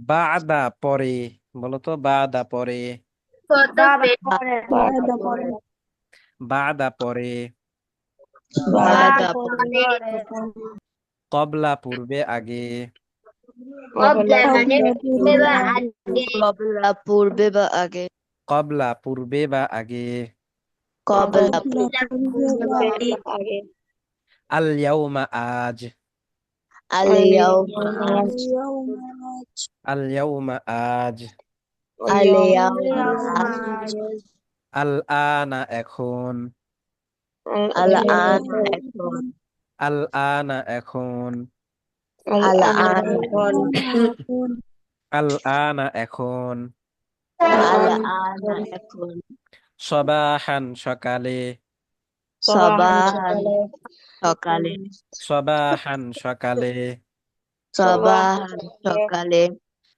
বাদা পরে, বলো তো বাদা পরে। বাবা পরে বাদা পরে বাদা পরে। বাদা বাবা পরে পরে কবলা পূর্বে আগে। কবলা মানে কবলা পূর্বে পূর্বে বা আগে আগে। কবলা পূর্বে বা আগে। কবলা পূর্বে বা আগে। কবলা কবলা পূর্বে বা আগে আল ইয়াউমা আজ। আল ইয়াউমা আজ। আল-ইয়াউমা আজ আল ইয়াউমা আজ। আল ইয়াউমা আল-ইয়াউমা আজ। আজ আল আনা এখন। আল আন এখন। আল-ইয়াউমা আল আনা এখন। আল আন এখন। এখন আল আনা এখন। আল আন এখন। সবাহান সকালে। সবাহান সকালে। সবাহান সকালে। সবাহান সকালে।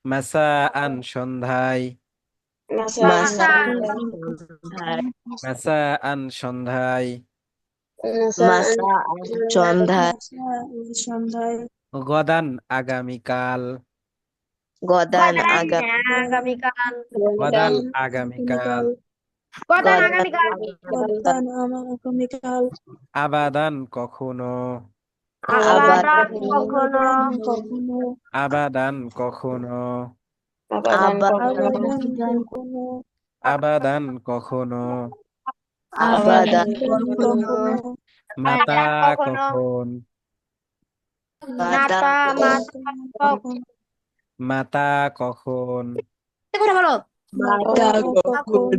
মাসাআন সন্ধ্যায়। মাসাআন সন্ধ্যায়। মাসাআন সন্ধ্যায়। মাসাআন সন্ধ্যায়। সন্ধ্যায় গদান আগামীকাল। গদান গদান আগামী। আগামীকাল। গদান আগামীকাল। গদান গদান আগামীকাল। আগামীকাল। আগামীকাল আবাদান কখনো। আবার আবাদান কখনো। কখনো আবাদান কখনো। আবার আবাদান কখনো আবাদান কখনো। আবাদান কখনো মাতা আবাদান কখনো। কখন। মাতা মাতা মাতা মাতা কখন মাতা কখন। কথা বলো। মাতা মাতা কখন কখন।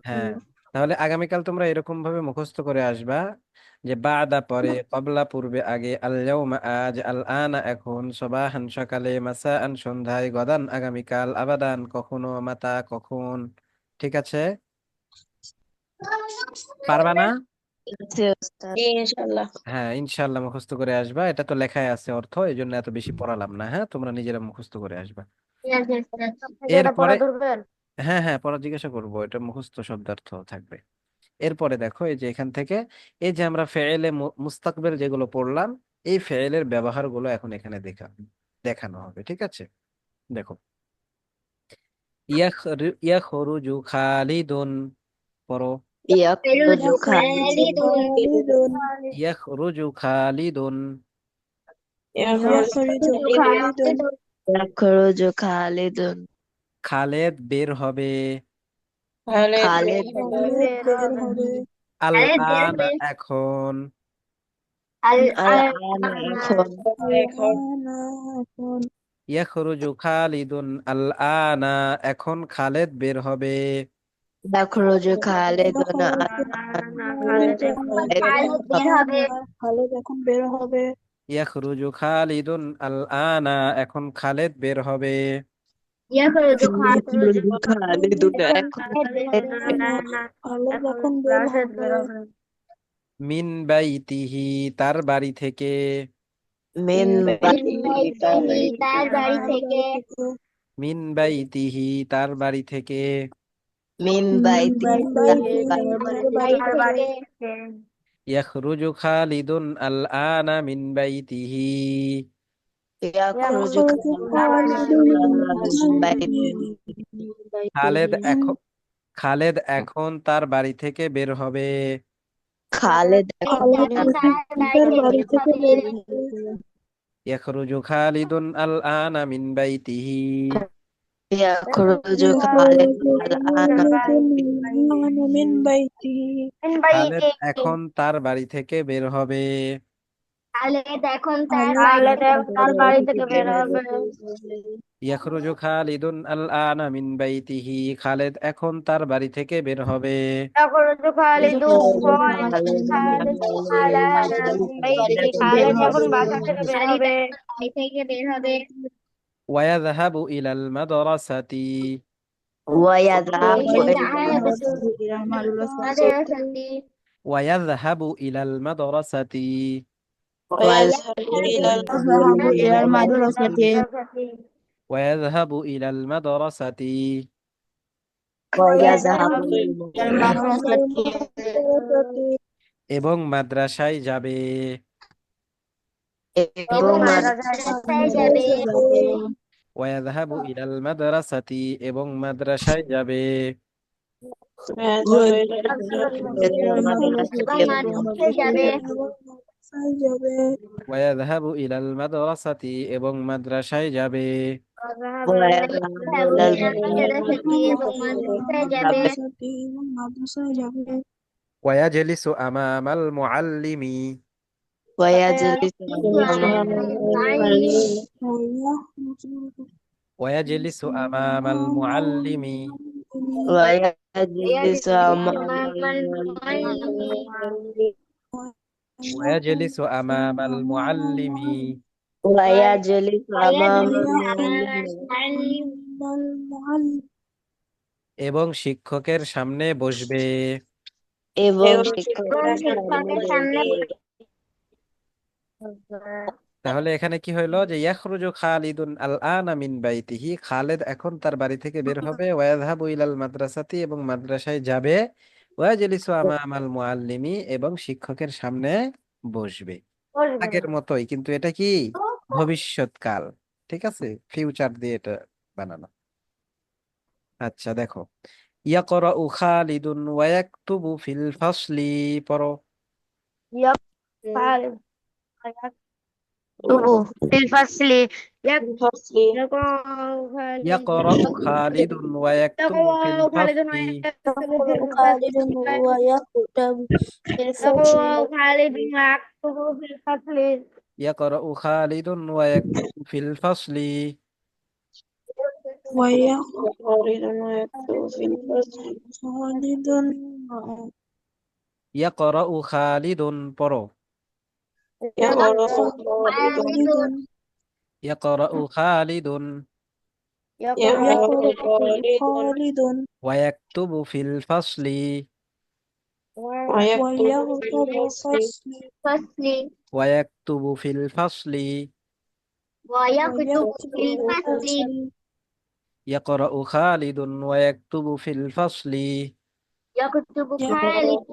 হ্যাঁ, তাহলে আগামীকাল তোমরা এরকম ভাবে মুখস্থ করে আসবা যে বাদা পরে, কবলা পূর্বে আগে, আল ইয়াউমা আজ, আল আনা এখন, সবাহান সকালে, মাসাআন সন্ধ্যায়, গদান আগামীকাল, আবাদান কখনো, মাতা কখন। ঠিক আছে? পারবা না? আছে ওস্তাদ। ইনশাআল্লাহ হ্যাঁ, ইনশাল্লাহ মুখস্থ করে আসবা। এটা তো লেখায় আছে অর্থ, এই জন্য এত বেশি পড়ালাম না। হ্যাঁ, তোমরা নিজেরা মুখস্থ করে আসবা। এটা এরপরে, পড়া ধরবেন। হ্যাঁ হ্যাঁ, পরে জিজ্ঞাসা করবো, এটা মুখস্থ শব্দার্থ থাকবে। এরপরে দেখো, এই যে এখান থেকে এই যে আমরা ফেয়েলে মুস্তাকবিল যেগুলো পড়লাম, এই ফেয়েলের ব্যবহার গুলো এখন এখানে দেখানো হবে। ঠিক আছে? দেখো, ইয়াখরুজু খালিদুন। পড়ো। ইয়াখরুজু ইয়াখরুজু খালিদুন। খালিদুন ইয়াখরুজু খালিদুন। ইয়াখরুজু খালিদুন ইয়াখরুজু খালিদুন। খালেদ বের হবে। খালিদ খালিদ বের হবে আল আরে বের আনা বের। এখন। আল আল আল আন এখন। আল-আনা এখন ইয়াখরুজু খালিদুন আল আনা, এখন খালেদ বের হবে। ইয়াখরুজু খালিদুন আল আন। খালেদ খালেদ বের হবে। খালিদ এখন বের হবে ইয়াখরুজু খালিদুন আল আনা, এখন খালেদ বের হবে। ইয়াখরুজু খালিদ ইয়াখরুজু খালিদুন এখন খালেদ বের খালিদ হবে। বের না হবে। না খালিদ এখন এখন বের রাশেদ হবে বের হবে। মিন বাইতিহি, তার বাড়ি থেকে। মিন মিন বাইতিহি তার বাইতিহি বাড়ি থেকে। তার বাড়ি তার থেকে। বাড়ি থেকে মিন বাইতিহি, তার বাড়ি থেকে। মিন মিন বাইতিহি তার বাইতিহি বাড়ি তার থেকে। বাড়ি তার থেকে বাড়ি থেকে। ইয়াখরুজু খালিদুন আল আনা মিন বাইতিহি। ইয়াখরুজু ইয়াখরুজু খালিদুন খালিদুন মিন মিন বাইতিহি। খালেদ এখন খালেদ এখন তার বাড়ি থেকে বের হবে। খালিদ এখন খালিদ এখন এখন তার বাড়ি তার থেকে বাড়ি বের থেকে হবে। বের হবে ইয়াখরুজু খালিদুন আল আনা মিন বাইতিহি। ইয়াখরুজু খালিদুন ইয়াখরুজু আল আন। খালিদুন মিন বাইতিহি মিন খালেদ বাইতিহি। এখন তার বাড়ি থেকে বের হবে। খালেদ এখন তার বাড়ি খালিদ থেকে এখন বের তার বাড়ি হবে। থেকে বের হবে ইয়াখরুজু খালিদুন আল আনা মিন বাইতিহি, খালেদ এখন তার বাড়ি থেকে বের হবে। ইয়াখরুজু খালিদু ইয়াখরুজু খালেদ আলা মিন বাইতিহি। খালেদ এখন বাসা থেকে বের হবে। বাড়ি থেকে বের হবে। ওয়াযাহাবু ইলাল মাদ্রাসাতি। ওয়ায়াযহাবু ويذهب إلى المدرسة المدرسة. ওয়াযাহাবু ইলাল মাদ্রাসাতি। ويذهب إلى يذهب إلى المدرسة. ওয়াযাহাবু ইলাল মাদ্রাসাতি। ويذهب ويذهب إلى إلى إلى المدرسة. المدرسة এবং মাদ্রাসায় যাবে। এবং এবং মাদ্রাসায় মাদ্রাসায় যাবে। যাবে ওয়াযাহাবু ইলাল মাদ্রাসাতি এবং মাদ্রাসায় যাবে। ويذهب إلى المدرسة এবং المدرسة মাদ্রাসায় যাবে। যাবে ওয়াযাহাবু ইলাল মাদ্রাসাতি এবং মাদ্রাসায় যাবে। ওয়াযাহাবু ইলাল মাদ্রাসাতি এবং মাদ্রাসায় যাবে। এবং মাদ্রাসায় যাবে ওয়ায়াজলিসু আমামাল মুআল্লিমি ويجلس ويجلس أمام أمام ওয়ায়াজলিসু আমামাল মুআল্লিমি ويجلس أمام المعلم. ওয়ায়াজলিসু আমামাল মুআল্লিমি ويجلس أمام ويجلس أمام المعلم المعلم এবং শিক্ষকের সামনে বসবে। এবং এবং শিক্ষকের সামনে শিক্ষকের সামনে বসবে। তাহলে এখানে কি হইলো যে ইয়াখরুজু খালিদুন আল আনা মিন বাইতিহি, খালেদ এখন তার বাড়ি থেকে বের হবে। ওয়াযাহাবু ইলাল মাদ্রাসাতি এবং মাদ্রাসায় যাবে। ওয়াজলিসু আমামাল মুআল্লিমি এবং শিক্ষকের সামনে বসবে। আগের মতোই, কিন্তু এটা কি ভবিষ্যৎকাল। ঠিক আছে, ফিউচার দিয়ে এটা বানানো। আচ্ছা দেখো, ইয়াকরাউ খালিদুন ওয়া ইয়াকতুবু ফিল ফাসলি, পড়ো। يقال يكتب في الفصل الفصل ইয়াকরাউ খালিদুন ওয়া ইয়াকতুবু ফিল يقرأ خالد ফাসলি। ويكتب في يقرأ خالد الفصل. ويكتب في الفصل يقرأ خالد ويكتب في الفصل. ইয়াকরাউ খালিদুন ওয়া ইয়াকতুবু ফিল ফাসলি। ويخرج ويكتب في الفصل خالد ইয়াকরাউ খালিদুন, পড়ো। يقرأ خالد خالد ইয়াকরাউ খালিদুন يقرأ يقرأ خالد ওয়া ইয়াকতুবু ফিল ফাসলি। ويكتب في الفصل الفصل ওয়া ইয়াকতুবু ফিল ফাসলি। ويكتب في الفصل. ইয়াকরাউ খালিদুন ওয়া ইয়াকতুবু ফিল ফাসলি। يكتب خالد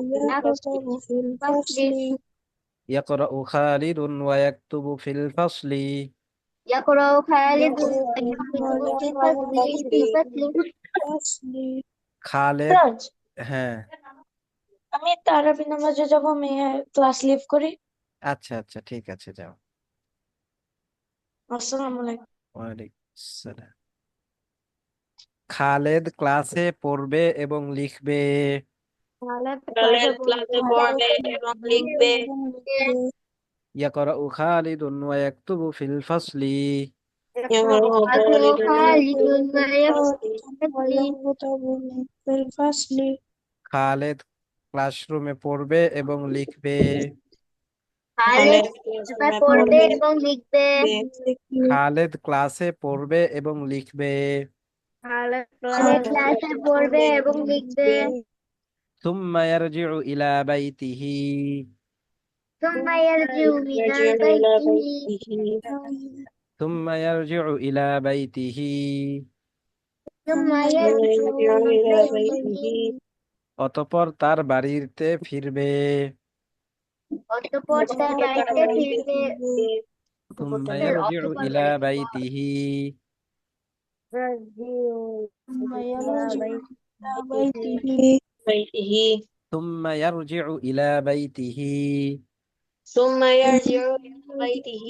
ويكتب في الفصل ইয়াকরাউ খালিদুন ওয়া ইয়াকতুবু ফিল ফাসলি। يقرأ خالد ويكتب في الفصل. الفصل খালেদ, রাজ, হ্যাঁ আমি তারাবি নামাজে যাব, আমি ক্লাস লিভ করি। আচ্ছা আচ্ছা ঠিক আছে, যাও। আসসালামু আলাইকুম। ওয়ালাইকুম আসসালাম। খালেদ ক্লাসে পড়বে এবং লিখবে। খালেদ ক্লাসে পড়বে এবং লিখবে। ইয়াকরাউ খালিদুন ওয়া ইয়াকতুবু ফিল ফাসলি। يقرأ خالد ويكتب في الفصل খালেদ ক্লাসরুমে পড়বে এবং লিখবে। খালেদ পড়বে এবং লিখবে। খালেদ ক্লাসে পড়বে এবং লিখবে। খালেদ ক্লাসে পড়বে এবং লিখবে। সুম্মা ইয়ারজিউ ইলা বাইতিহি। ثم يرجع إلى بيته. সুম্মা ইয়ারজিউ ইলা বাইতিহি। ثم يرجع إلى بيته. অতঃপর তার বাড়িতে ফিরবে। অতঃপর তার বাড়িতে ফিরবে। সুম্মা ইয়ারজিউ ইলা বাইতিহি। ثم يرجع إلى بيته সুম্মা ইয়ারজিউ ইলা বাইতিহি। ثم يرجع إلى بيته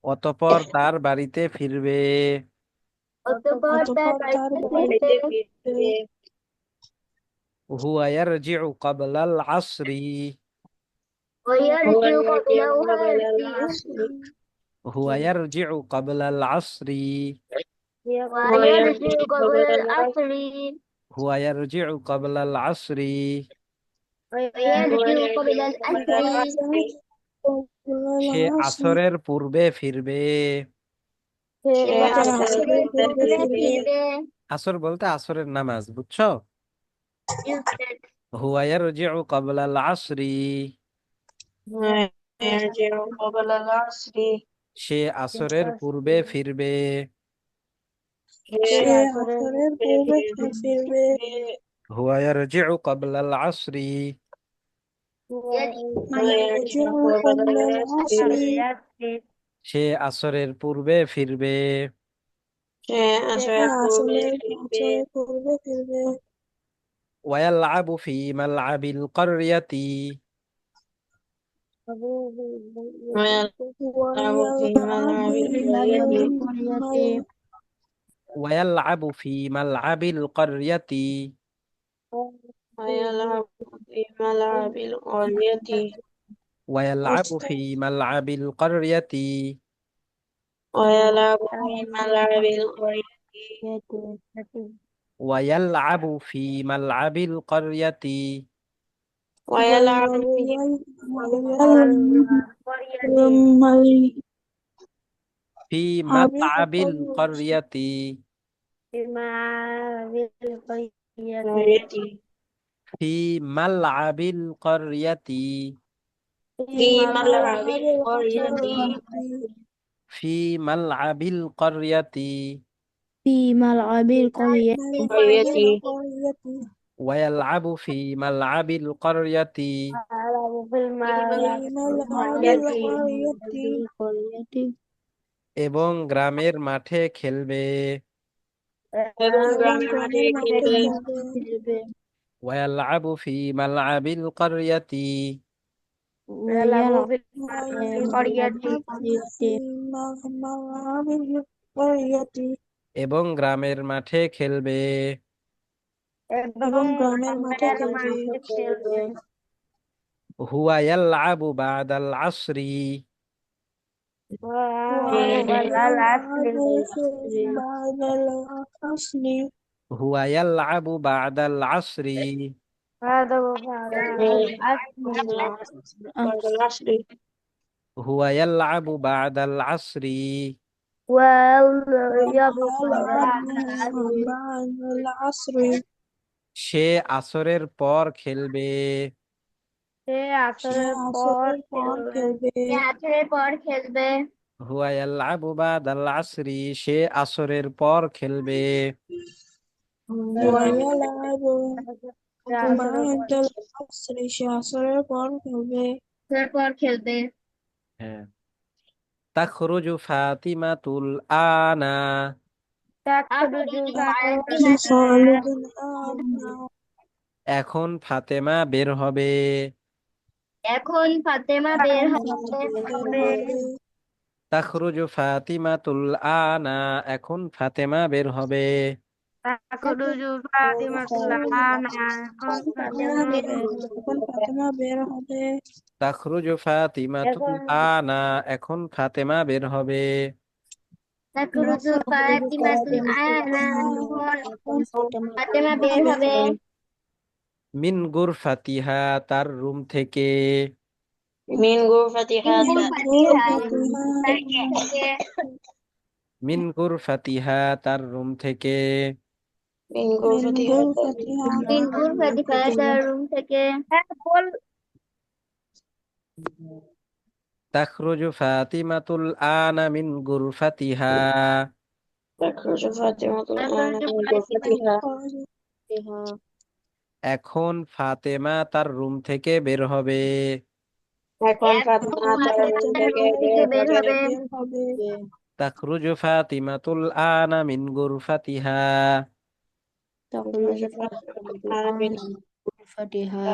অতঃপর তার বাড়িতে ফিরবে। অতঃপর তার বাড়িতে ফিরবে। হুয়া ইয়ারজিউ ক্বাবলাল আসরি। ويرجع قبل العصر. হুয়া ইয়ারজিউ ক্বাবলাল আসরি। ويرجع قبل العصر. হুয়া ইয়ারজিউ ক্বাবলাল আসরি। ويرجع قبل العصر. সে আসরের পূর্বে ফিরবে। ফিরবে। আসর বলতে আসরের নামাজ, বুঝছো? হুয়া ইয়ারজিউ ক্বাবলাল আসরি। يرجع قبل العصر সে আসরের পূর্বে ফিরবে। সে আসরের পূর্বে ফিরবে। হুয়া ইয়ারজিউ ক্বাবলাল আসরি। يرجع قبل العصر সে আসরের পূর্বে ফিরবে। সে আসরের পূর্বে ফিরবে। ফিরবে। ওয়ায়ালআবু ফি মালআবিল ক্বরিয়াতি। ويلعب في ملعب القرية ويلعب ওয়ায়ালআবু ফি মালআবিল ক্বরিয়াতি। ويلعب في ملعب القرية ওয়ায়ালআবু ফি মালআবিল ক্বরিয়াতি। ويلعب في ملعب القرية ওয়ায়ালআবু ফি মালআবিল ক্বরিয়াতি। ويلعب في ফি মালআবিল ক্বরিয়াতি। القرية ফি মালআবিল ক্বরিয়াতি। في ملعب القرية ফি মালআবিল ক্বরিয়াতি। في ملعب القرية قرية ওয়ায়ালআবু ফি মালআবিল ক্বরিয়াতি। এবং গ্রামের মাঠে খেলবে। এবং গ্রামের মাঠে খেলবে। ওয়ায়ালআবু ফি মালআবিল ক্বরিয়াতি। ويلعب في এবং গ্রামের মাঠে খেলবে। এবং গ্রামের মাঠে খেলবে। হুয়া ইয়ালআবু বাদাল আসরি। হুয়া ইয়ালআবু বাদাল আসরি। হুয়া ইয়ালআবু বাদাল আসরি। সে আসরের পর খেলবে। হুয়া ইয়ালআবু বাদাল আসরি। সে আসরের পর খেলবে। ويلعب بعد العصر সে আসরের পর খেলবে। হ্যাঁ। তাখরুজু ফাতিমাতুল আনা। خالد آمنا এখন ফাতেমা বের হবে। এখন ফাতেমা বের হবে। তাখরুজু ফাতিমাতুল আনা। এখন ফাতেমা বের হবে। তাখরুজু ফাতিমাতুল আনা। এখন ফাতেমা বের হবে। এখন ফাতেমা বের হবে। তাখরুজু ফাতিমাতুল আনা। এখন ফাতেমা বের হবে। তাখরুজু ফাতিমাতুল আনা। এখন ফাতেমা বের হবে। মিন গুরফাতিহা, তার রুম থেকে। من غرفتها মিন غرفتها থেকে মিন গুরফাতিহা, তার রুম থেকে। من من غرفتها غرفتها মিন ফাতিমাতার রুম থেকে। হ্যাঁ বল। তাখরুজু ফাতিমাতুল আনা মিন গুরফাতিহা। تخرج فاطمة الآن তাখরুজু من ফাতিমা غرفتها এখন ফাতেমা তার রুম থেকে বের হবে। এখন এখন ফাতেমা তার রুম ফাতিমার থেকে রুম থেকে বের বের হবে। হবে। তাখরুজু ফাতিমাতুল আনা মিন গুরফাতিহা। تخرج فاطمة الآن من غرفتها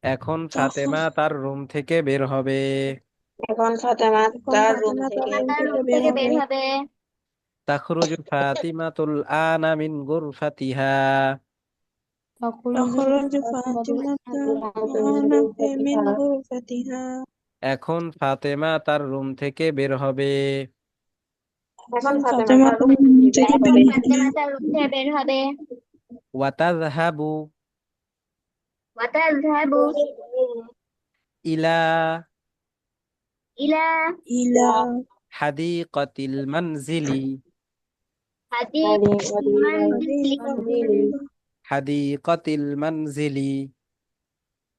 এখন ফাতেমা তার রুম থেকে বের হবে। এখন ফাতেমা তার রুম থেকে ফাতেমা তার বের রুম হবে। থেকে বের হবে। তাখরুজু ফাতিমাতুল আনা মিন গুরফাতিহা। تخرج فاطمة الآن من غرفتها এখন ফাতেমা তার রুম থেকে বের হবে। এখন ফাতেমা ফাতেমা তার তার রুম রুম থেকে থেকে বের বের হবে। হবে। ফাতেমা তার রুম থেকে বের হবে। ওয়াতাযহাবু ওয়াতাযহাবু ইলা ইলা إلى হাদিকাতিল মানজিলি। হাদিকাতিল মানজিলি। হাদিকাতিল মানজিলি।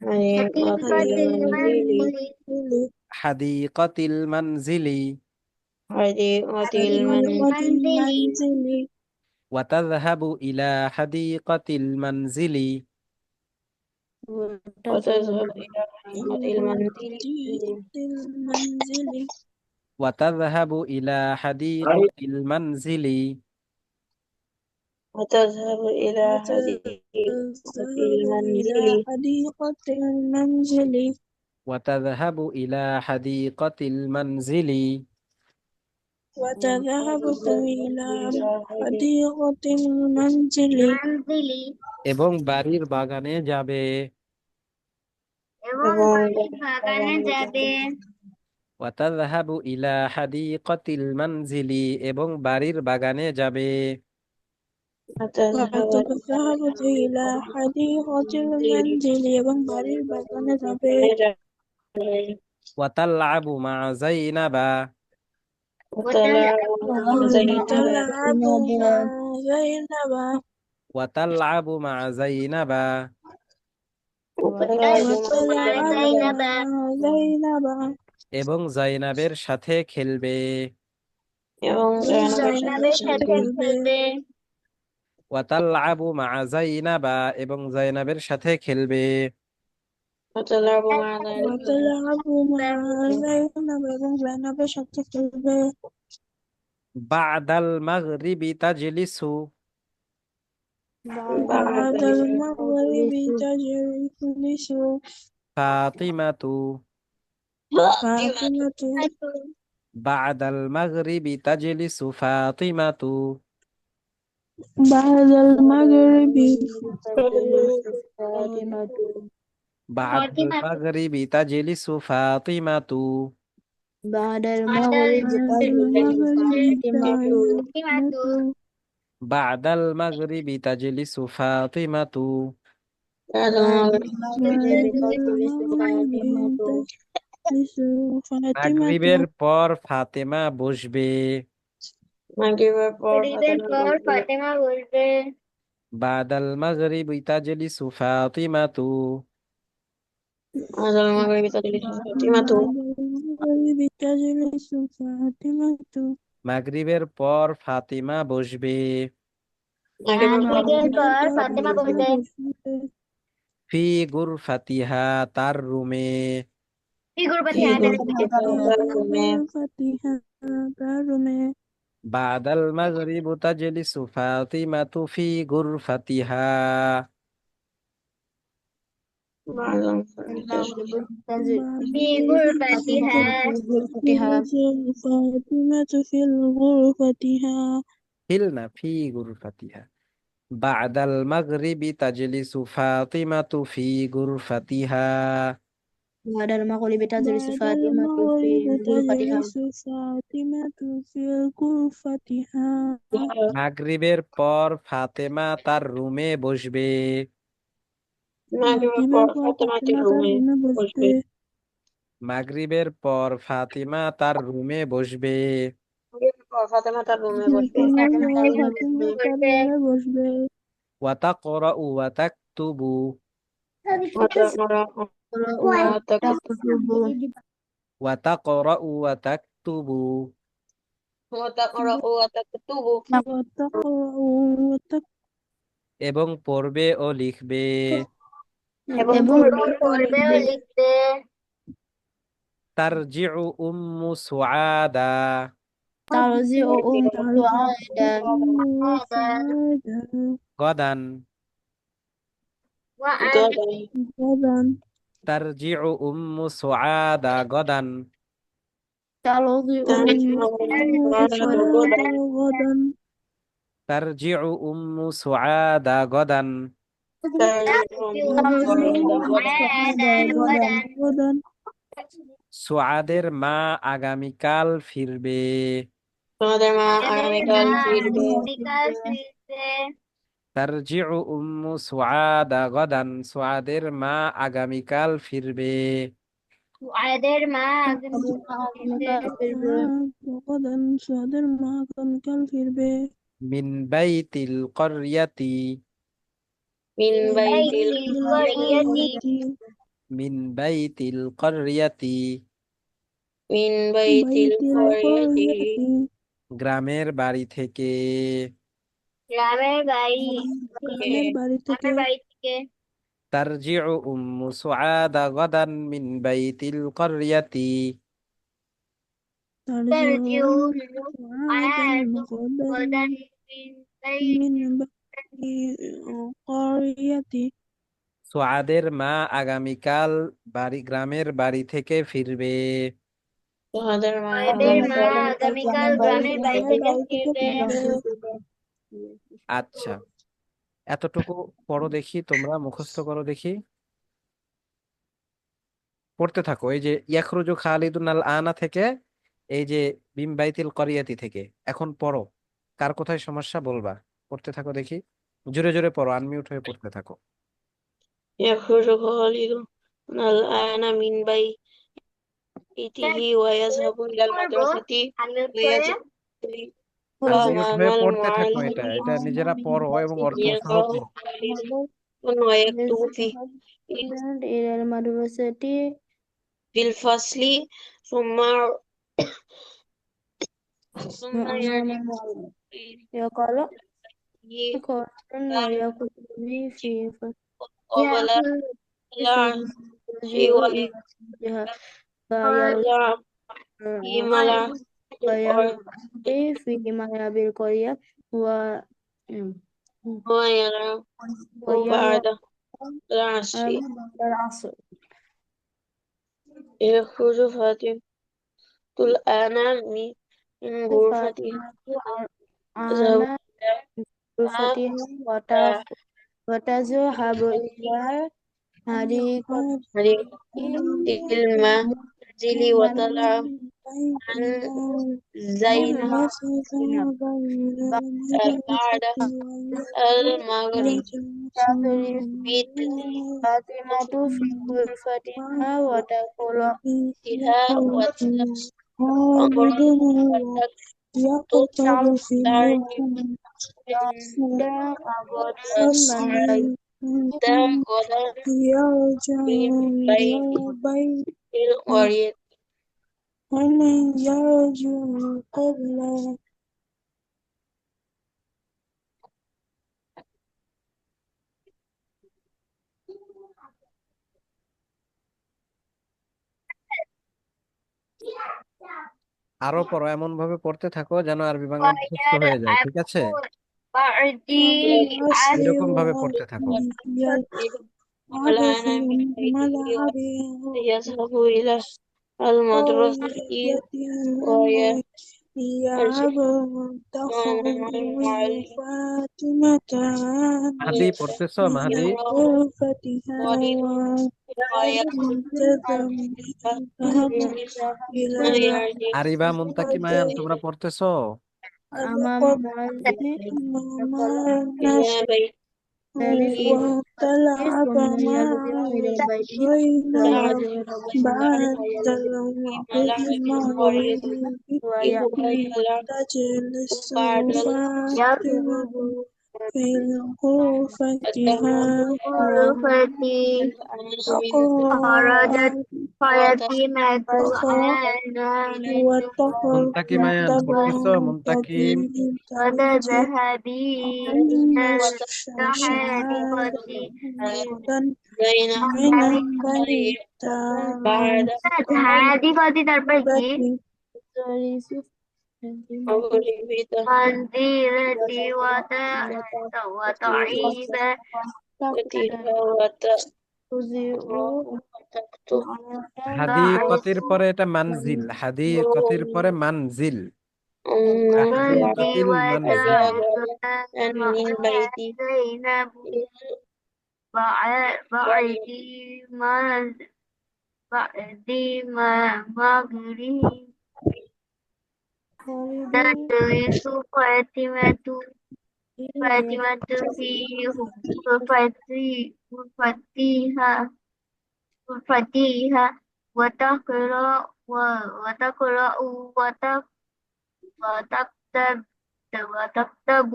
হাদিকাতিল মানজিলি। হাদিকাতিল মানজিলি। حديقة মানজিলি। المنزل ওয়াতাযহাবু ইলা হাদিকাতিল মানজিলি। وتذهب إلى حديقة إلى المنزل حديقة المنزل وتذهب إلى حديقة المنزل وتذهب إلى حديقة وتذهب إلى المنزل حديقة المنزل وتذهب إلى حديقة المنزل وتذهب إلى إلى حديقة المنزل এবং বাড়ির বাগানে যাবে وتذهب إلى حديقة المنزل এবং বাড়ির বাগানে যাবে وتذهب وتذهب إلى حديقة المنزل এবং বাড়ির বাগানে যাবে وتلعب مع زينب وتلعب مع زينب وتلعب مع زينب وتلعب مع زينب وتلعب مع وتلعب زينب مع زينب এবং জাইনাবের সাথে খেলবে এবং জয়নবের জাইনাবের সাথে খেলবে وتلعب مع زينب এবং জাইনাবের সাথে খেলবে وتلعب مع زينب وتلعب مع زينب এবং জাইনাবের সাথে খেলবে بعد المغرب تجلس بعد المغرب تجلس فاطمة فاطمة بعد المغرب تجلس فاطمة بعد المغرب بعد المغرب تجلس فاطمة بعد بعد المغرب تجلس بعد المغرب تجلس فاطمة بعد মাগরিবের পর ফাতেমা বসবে মাগরিবের পর ফাতেমা বসবে بعد المغرب تجلس فاطمة بعد المغرب تجلس فاطمة المغرب تجلس فاطمة মাগরিবের পর ফাতিমা বসবে মাগরিবের পর ফাতেমা বসবে ফি গুরফাতিহা তার রুমে ফাতিহা তার রুমে بعد المغرب تجلس فاطمة في غرفتها بعد المغرب في غرفتها فاطمة في غرفتها هلنا في غرفتها بعد المغرب تجلس فاطمة في غرفتها بعد المغرب تجلس بعد فاطمة في المغرب غرفتها تجلس فاطمة في غرفتها মাগরিবের পর ফাতেমা তার রুমে বসবে মাগরিবের পর ফাতেমা তার রুমে বসবে মাগরিবের পর ফাতিমা তার রুমে বসবে মাগরিবের পর ফাতেমা তার রুমে বসবে ফাতিমা তার রুমে বসবে وتقرأ وتكتب وتقرأ وتكتب وتقرأ وتكتب وتقرأ وتكتب এবং পড়বে ও লিখবে এবং পড়বে ও লিখবে ترجع أم سعادة ترجع سعادة غدا غدا ترجع أم سعادة غدا ترجع غدا ترجع أم سعادة غدا غدا সুআদের মা আগামীকাল ফিরবে তোমাদের মা আগামীকাল ফিরবে তারজিউ উম্মু সুআদা গাদান সুআদের মা আগামীকাল ফিরবে غدا সুআদের মা আগামীকাল ফিরবে মিন বাইতিল করিয়াতি মিন বাইতিল মিন বাইতিল করিয়াতি মিন বাইতিল করিয়াতি গ্রামের বাড়ি থেকে গ্রামের বাড়ি থেকে তারজিউ উম্মু সুআদা গাদান মিন বাইতিল করিয়াতি ترجعون ترجعون عادا عاد غدا غدا من من بيت بني قرية সুআদের মা আগামীকাল গ্রামের বাড়ি থেকে ফিরবে। তোমাদের মা সাহেবের মা আগামীকাল আগামীকাল গ্রামের বাড়ি গ্রামের থেকে বাড়ি থেকে ফিরবে। ফিরবে। আচ্ছা, এতটুকু পড়ো দেখি, তোমরা মুখস্থ করো দেখি, পড়তে থাকো। এই যে ইয়াখরুজু খালিদুন আল আনা থেকে, এই যে বিন বাইতিল করিয়াতি থেকে, এখন পড়ো, কার কোথায় সমস্যা বলবা। পড়তে থাকো দেখি, জোরে জোরে পড়ো, আনমিউট হয়ে পড়তে থাকো। يخرج خالد الآن من بيته ويذهب إلى করবো المدرسة আনমিউট করে। ويجري আনমিউট أمام হয়ে পড়তে থাকো, المعلم এটা এটা নিজেরা পড়ো এবং অর্থ সহ يقرأ পড়ো। خالد ويكتب إلى المدرسة في الفصل ثم أمام يرجع المعلم إليه يقرأ ويكتب في قبل يأخذ العشي يرجع إلى بيتها ويلعب في ملعب ويمضي في ملعب القرية ويلعب ويلعب بعد العصر العصر يخرج فاطمة الآن من غرفتها فاطمة تذهب على غرفتها وتذهب إلى حديقة المنزل وتلعب عن زينب بعد المغرب بيته فاطمة في غرفتها وتقرأ بها خالد وتكتب يقتل في ترجمة عند غدا الفصل من غدا يرجع من إلى بيت بيت القرية ومن يرجع قبل আরো পড়ো, এমন ভাবে পড়তে থাকো যেন আরবি বাংলা মুখস্থ হয়ে যায়, ঠিক আছে? بعدي العصر এরকম ভাবে পড়তে থাকো। ويلعب الآن في من بيته الملعب ويذهب إلى المدرسة قرية ويرجع يلعب مع تخرج المعلم فاطمة মাহাদি পড়তেছো? من মাহাদি غرفتها ويكتب وتذهب إلى ويرجع আরিবা মুনতাকি মায়ান, তোমরা পড়তেছো? أمام الناس إلى بيته وتلعب مع زينب بعد المغرب تجلس بعد فاطمة في غرفتها غرفتي خرجت فاطمة أنا মুনতাকি পড়তেছো? মুনতাকিম وتذهبي إلى الحديقة غدا زينب من البيت بعد الحديقة তারপর কি مغربه منزلتي وتعيب وتكتب হাদিকতির পরে এটা মানজিল, হাদিকতির পরে মানজিল, منزلتي হাদিকতিল মানজিল। وتعب من بيتي زينب بعدي ما مغربي تدرس فاطمة في غرفتها وتقرأ وتكتب وتكتب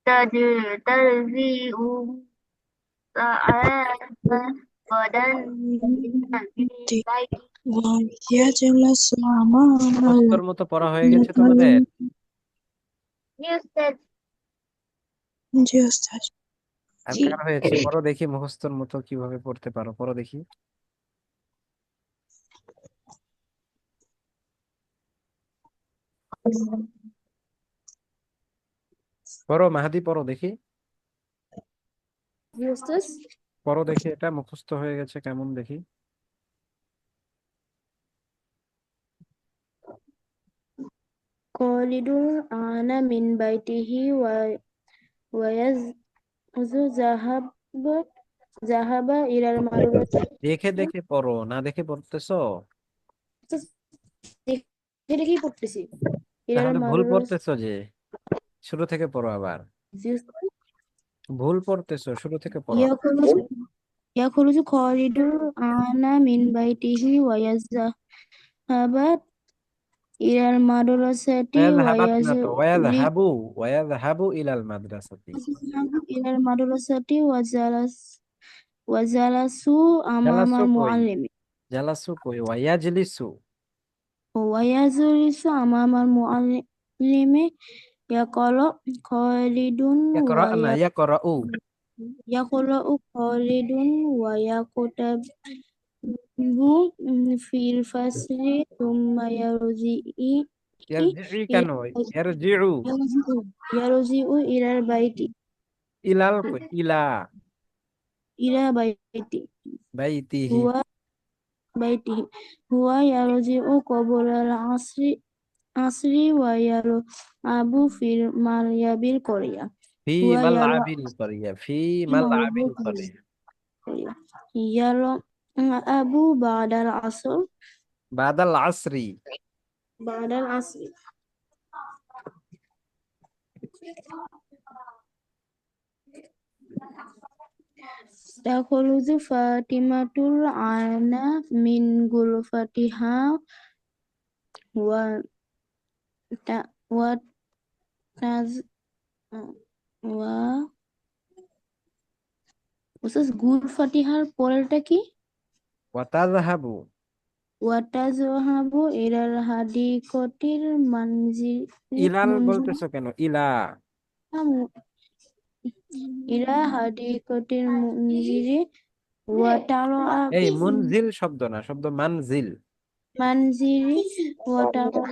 تجزئ غدا ويجلس أمام মুখস্থর মতো পড়া হয়ে গেছে তোমাদের? الجثث আর কার হয়েছে? পড়ো দেখি মুখস্থর মতো কিভাবে পড়তে পারো, পড়ো দেখি। পড়ো মাহাদি, পড়ো দেখি, জি ওস্তাদ। পড়ো দেখি, এটা মুখস্থ হয়ে গেছে কেমন দেখি। খালিদুন আনা মিন বাইতিহি ওয়ায়াজু জাহাবা ইলাল মাদ্রাসা। দেখে দেখে পড়ো, না দেখে পড়তেছো দেখে দেখেই পড়তেছি। ইলাল তাহলে ভুল মাদ্রাসা। পড়তেছো যে, শুরু থেকে পড়ো আবার। জি ওস্তাদ। ভুল পড়তেছো, শুরু থেকে পড়ো। ইয়াখরুজু ইয়াখরুজু খালিদুন আনা মিন বাইতিহি ওয়ায়াজহাবা ইলাল মাদ্রাসাতি ওয়াযহাবাত না তো, ওয়ায়াজলি ওয়াযহাবু ইলাল মাদ্রাসাতি। ইলাল মাদ্রাসাতি ওয়াজালাসু জালাসু আমামাল কই, মুআল্লিমি জালাসু কই, ওয়ায়াজলিসু। ওয়ায়াজলিসু আমামাল মুআল্লিমি ইয়াকরা খালিদুন ইয়াকরা ওয়া না, ইয়াকরাউ। ইয়াকরাউ খালিদun wa yakutabu fil fasli thumma ইয়ারজিই কেন, ইয়ারজিউ। yarji'u ilal baiti ইলাল কই, ইলা, ila baiti বাইতিহি। huwa baitihi huwa yarji'u qabla al asri wa abu fil maryabil qarya ফি huwa মালআবিল করিয়া, ফি মালআবিল করিয়া। abu ba'dal asr Badal আসরি। ba'dal asri takhruju Fatimatul ana min gulfatiha wa ta wa taz wa উস্তাদ গুলফাতিহার পরেরটা কি? ওয়াতাযহাবু। ওয়া তাযহাবু ইলাল হাদিqatil manzili ইলাল বলতেছো কেন, ইলা। ইলা হাদিqatil munzili ওয়া তারা এই মুনজিল শব্দ না, শব্দ মানজিল। manzili ওয়া তারা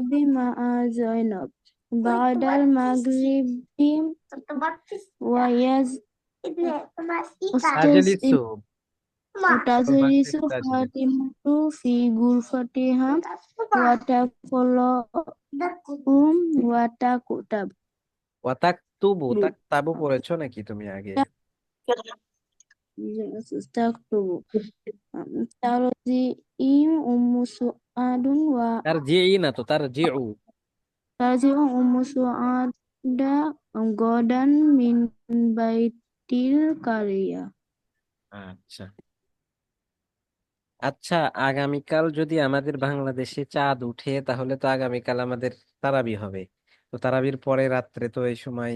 বিমা Zainab বাদাল মাগরিবি ওয়া ইয়াজ উস্তাজ তাজলিসু, وتجلس তাজলিস। فاطمة في غرفتها وتقرأ وتكتب ওয়াতাকতুবু, তাকতাবু পড়েছো নাকি তুমি আগে? تكتب ترجي سعاد তার জিই না তো, তার জিউ। وترجع سعاد غدا من بيت القرية আচ্ছা আচ্ছা, আগামীকাল যদি আমাদের বাংলাদেশে চাঁদ উঠে তাহলে তো আগামীকাল আমাদের তারাবি হবে। তো তারাবির পরে রাত্রে তো এই সময়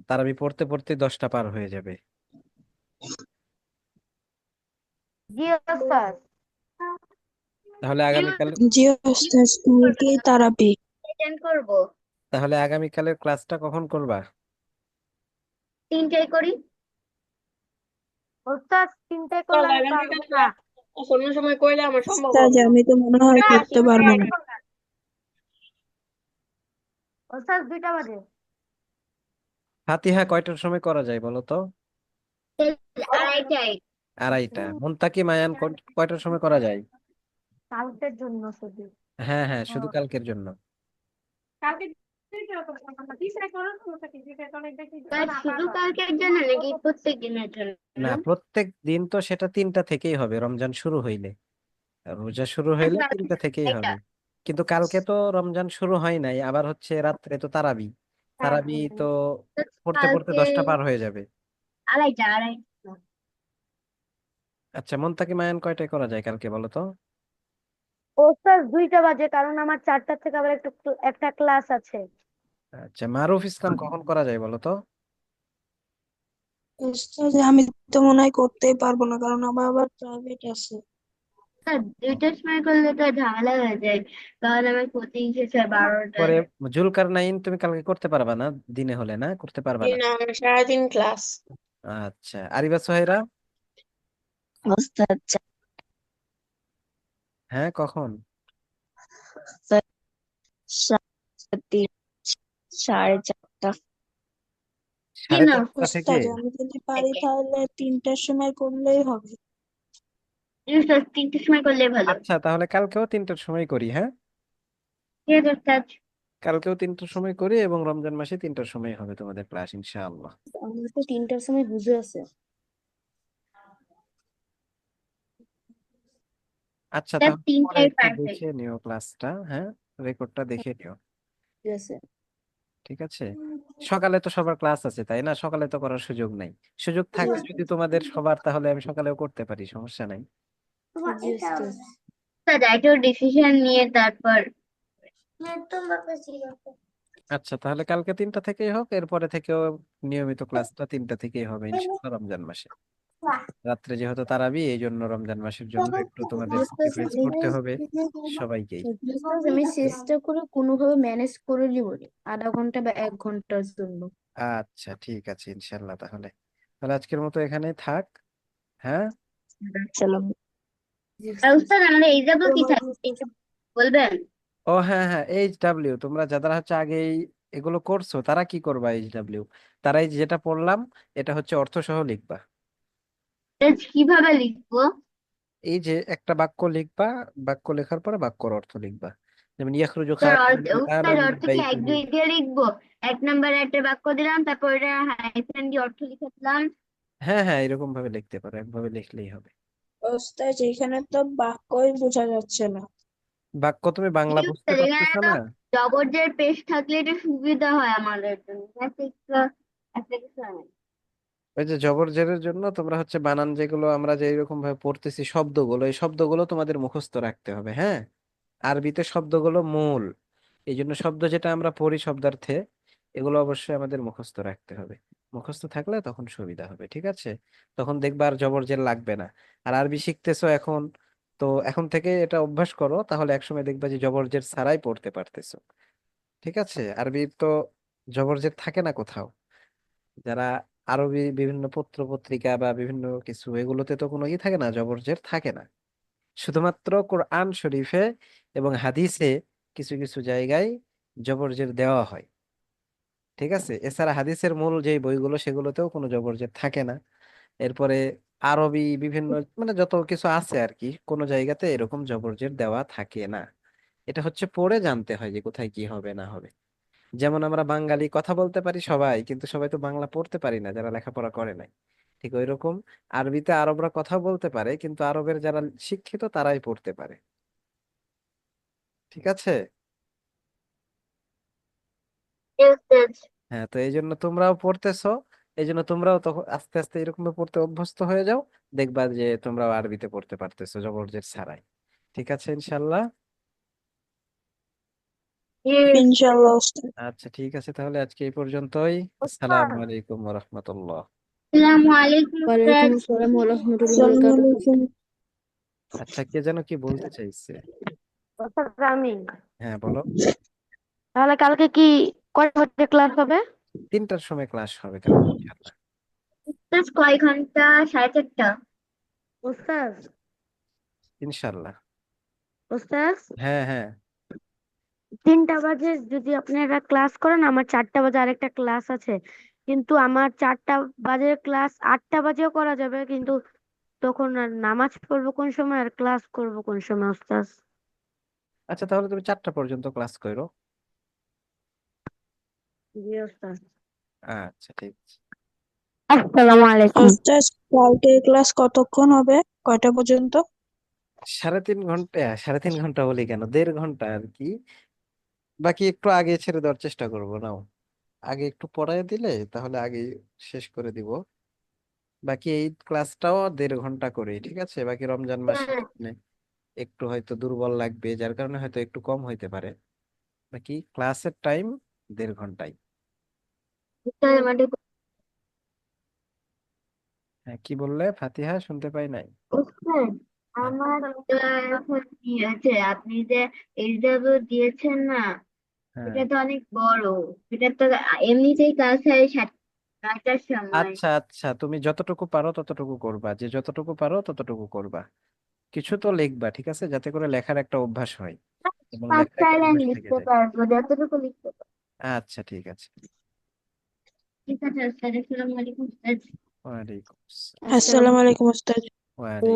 তারাবি পড়তে পড়তে 10টা পার হয়ে যাবে। জি ওস্তাদ। তাহলে আগামীকাল, জি ওস্তাদ কালকে তারাবি অ্যাটেন্ড করব। তাহলে আগামীকালের ক্লাসটা কখন করবা? 3টায় করি ওস্তাদ, 3টায় করলে আমি পারবো না। অন্য সময় করলে আমার সম্ভব ওস্তাদ হবে না। আমি তো মনে হয় না, করতে 3টায় পারবো না। এখন না। ওস্তাদ 2টা বাজে। ফাতিহা কয়টার সময় করা যায় বলো তো? 2:30টায়। আড়াইটা। মুনতাকি মায়ান কয়টার সময় করা যায়? কালকের জন্য শুধু। হ্যাঁ হ্যাঁ, শুধু কালকের জন্য। কালকে শুধু কালকের জন্য নাকি প্রত্যেক দিনের জন্য? না, প্রত্যেক দিন তো সেটা 3টা থেকেই হবে, রমজান শুরু হইলে, রোজা শুরু হইলে 3টা থেকেই এটা হবে। কিন্তু কালকে তো রমজান শুরু হয় নাই, আবার হচ্ছে রাত্রে তো তারাবি। তারাবি তো পড়তে পড়তে কালকে 10টা পার হয়ে যাবে। 2:30 আচ্ছা, মুনতাকি মায়ান কয়টায় করা যায় কালকে বলো তো? ওস্তাদ 2টা বাজে, কারণ আমার 4টা থেকে আবার একটা ক্লাস আছে। আচ্ছা, মারুফ ইসলাম কখন করা যায় বলো তো? ওস্তাদ আমি তো মনে হয় করতেই পারবো না, কারণ আমার আবার প্রাইভেট আছে। স্যার 2টার সময় করলে তো ঝামেলা হয়ে যায়, কারণ আমার কোচিং শেষ হয় 12টায়। পরে জুলকার নাইন তুমি কালকে করতে পারবা না, দিনে হলে না, করতে পারবা না। না, আমার সারাদিন ক্লাস। আচ্ছা, আরিবা সোহেরা? ওস্তাদ হ্যাঁ, কখন? 3, 4:30। সাড়ে কেন? চারটা থেকে? ওস্তাদ আমি যদি পারি তাহলে 3টার সময় করলেই হবে। 3টার সময় করলে ভালো। আচ্ছা, তাহলে কালকেও 3টার সময় করি, হ্যাঁ? ঠিক আছে ওস্তাদ। কালকেও 3টার সময় করি এবং রমজান মাসে 3টার সময় হবে তোমাদের ক্লাস ইনশাআল্লাহ। আমার তো 3টার সময় বুঝে আছে। আচ্ছা, ওস্তাদ তাহলে পরে 3টাই একটু পারফেক্ট। দেখে নিও ক্লাসটা, হ্যাঁ, রেকর্ডটা দেখে নিও। ঠিক আছে। ঠিক আছে। সকালে তো সবার ক্লাস আছে, তাই না? সকালে তো করার সুযোগ নাই। সুযোগ জি থাকে যদি ওস্তাদ। তোমাদের সবার, তাহলে আমি সকালেও করতে পারি, সমস্যা নাই। জি ওস্তাদ। ওস্তাদ একটু ডিসিশন নিয়ে তারপর। আচ্ছা, তাহলে কালকে 3টা থেকেই হোক, এরপরে থেকেও নিয়মিত ক্লাসটা 3টা থেকেই হবে ইনশাআল্লাহ রমজান মাসে। রাত্রে যেহেতু তারাবি, এই জন্য রমজান মাসের জন্য একটু তোমাদের স্যাক্রিফাইস করতে হবে সবাইকেই। ওস্তাদ আমি চেষ্টা করে কোনোভাবে ম্যানেজ করে নিব, আধা ঘন্টা বা 1 ঘন্টার জন্য। আচ্ছা, ঠিক আছে ইনশাআল্লাহ। তাহলে তাহলে আজকের মতো এখানেই থাক, হ্যাঁ। সালাম। জি আর ওস্তাদ। ওস্তাদ আমাদের এক্সাম্পল কি থাকে এটা বলবেন? ও হ্যাঁ হ্যাঁ, HW, তোমরা যারা হচ্ছে আগে এগুলো করছো তারা কি করবা? HW, তারা এই যেটা পড়লাম, এটা হচ্ছে অর্থ সহ লিখবা। এটা কিভাবে লিখবো? এই যে একটা বাক্য লিখবা, বাক্য লেখার পরে বাক্যর অর্থ লিখবা। যেমন ইয়াখরুজু তার খারিজাল অর্থ কুরআনু ওস্তাদ মিন অর্থ কি এক বাইতিহি। দুই দিয়ে লিখবো? 1 নম্বরে একটা বাক্য দিলাম, তারপর এটা হাইফেন দিয়ে অর্থ লিখে দিলাম। হ্যাঁ হ্যাঁ, এরকম ভাবে লিখতে পারো, একভাবে লিখলেই হবে। ওস্তাদ এখানে তো বাক্যই বোঝা যাচ্ছে না। বাক্য তুমি বাংলা এই বুঝতে ওস্তাদ এখানে পারতেছো তো না? জবরজের পেশ থাকলে এটা সুবিধা হয় আমাদের জন্য। যাতে একটু একটা কিছু হয়। ওই যে জবর জেরের জন্য তোমরা হচ্ছে বানান, যেগুলো আমরা যে এরকম ভাবে পড়তেছি শব্দগুলো, এই শব্দগুলো তোমাদের মুখস্থ রাখতে হবে, হ্যাঁ। আরবিতে শব্দগুলো মূল, এই জন্য শব্দ যেটা আমরা পড়ি শব্দার্থে, এগুলো অবশ্যই আমাদের মুখস্থ রাখতে হবে। মুখস্থ থাকলে তখন সুবিধা হবে, ঠিক আছে। তখন দেখবা আর জবর জের লাগবে না। আর আরবি শিখতেছো এখন, তো এখন থেকে এটা অভ্যাস করো, তাহলে একসময় দেখবা যে জবর জের ছাড়াই পড়তে পারতেছো। ঠিক আছে। আরবি তো জবর জের থাকে না কোথাও। যারা আরবি বিভিন্ন পত্র পত্রিকা বা বিভিন্ন কিছু, এগুলোতে তো কোনো থাকে না, জবরজের থাকে না। শুধুমাত্র কোরআন শরীফে এবং হাদিসে কিছু কিছু জায়গায় জবরজের দেওয়া হয়। ঠিক আছে। এছাড়া হাদিসের মূল যে বইগুলো, সেগুলোতেও কোনো জবরজের থাকে না। এরপরে আরবি বিভিন্ন, মানে যত কিছু আছে আর কি, কোনো জায়গাতে এরকম জবরজের দেওয়া থাকে না। এটা হচ্ছে পড়ে জানতে হয় যে কোথায় কি হবে না হবে। যেমন আমরা বাঙালি কথা বলতে পারি সবাই, কিন্তু সবাই তো বাংলা পড়তে পারি না যারা লেখাপড়া করে নাই। ঠিক ওইরকম আরবিতে আরবরা কথা বলতে পারে, কিন্তু আরবের যারা শিক্ষিত তারাই পড়তে পারে। ঠিক আছে। এই ওস্তাদ। হ্যাঁ, তো এই জন্য তোমরাও পড়তেছো, এই জন্য তোমরাও তখন আস্তে আস্তে এরকম ভাবে পড়তে অভ্যস্ত হয়ে যাও। দেখবা যে তোমরাও আরবিতে পড়তে পারতেছো জবরজের ছাড়াই। ঠিক আছে ইনশাল্লাহ। Yes. ইনশাআল্লাহ ওস্তাদ। আচ্ছা, ঠিক আছে, তাহলে আজকে এই পর্যন্তই। ওস্তাদ আসসালামু আলাইকুম ওয়া রাহমাতুল্লাহ। আসসালামু আলাইকুম ওয়ালাইকুম ওস্তাদ। আসসালাম ওয়া রাহমাতুল্লাহি ওয়া আসসালামু বারাকাতুহু। আলাইকুম। আচ্ছা, কে যেন কি বলতে চাইছে? ওস্তাদ আমি হ্যাঁ, বলো। তাহলে কালকে কি কয়টা বাজে ক্লাস হবে? 3টার সময় ক্লাস হবে কালকে ইনশাল্লাহ। ওস্তাদ কয় ঘন্টা? 4:30? ওস্তাদ ইনশাল্লাহ। ওস্তাদ হ্যাঁ হ্যাঁ। 3টা বাজে যদি আপনারা ক্লাস করেন, আমার 4টা বাজে আরেকটা ক্লাস আছে। কিন্তু আমার 4টা বাজে ক্লাস, 8টা বাজেও করা যাবে, কিন্তু তখন আর নামাজ পড়বো কোন সময় আর ক্লাস করব কোন সময় ওস্তাদ? আচ্ছা, তাহলে তুমি 4টা পর্যন্ত ক্লাস করো। জি ওস্তাদ। আচ্ছা, ঠিক আছে। আসসালামু আলাইকুম। ওস্তাদ কালকে ক্লাস কতক্ষণ হবে, কয়টা পর্যন্ত? 3.5 ঘন্টা, 3.5 ঘন্টা বলি কেন, 1.5 ঘন্টা আর কি। বাকি একটু আগে ছেড়ে দেওয়ার চেষ্টা করবো নাও। আগে একটু পড়ায় দিলে তাহলে আগে শেষ করে দিব। বাকি এই ক্লাসটাও 1.5 ঘন্টা করে, ঠিক আছে। বাকি রমজান মাসে মানে একটু হয়তো দুর্বল লাগবে, যার কারণে হয়তো একটু কম হইতে পারে। বাকি ক্লাসের টাইম 1.5 ঘন্টাই। হ্যাঁ, কি বললে ফাতিহা? শুনতে পাই নাই। ওস্তাদ হ্যাঁ আমার তো এখন কি আছে, আপনি যে এইচডব্লিউ দিয়েছেন না, হ্যাঁ। এটা তো অনেক বড়। এটা তো এমনিতেই ক্লাস হয় 9টার সময়। আচ্ছা আচ্ছা, তুমি যতটুকু পারো ততটুকু করবা, যে যতটুকু পারো ততটুকু করবা। কিছু তো লিখবা, ঠিক আছে, যাতে করে লেখার একটা অভ্যাস হয়। এবং 5 লেখার একটা 6 লাইন অভ্যাস থেকে লিখতে যায়। পারবো, যতটুকু লিখতে পারবো। আচ্ছা, ঠিক আছে। ঠিক আছে স্যার, আসসালামু আলাইকুম স্যার। ওয়ালাইকুম আসসালাম। আসসালামু আসসালামু আলাইকুম ওস্তাদ। ওয়ালাইকুম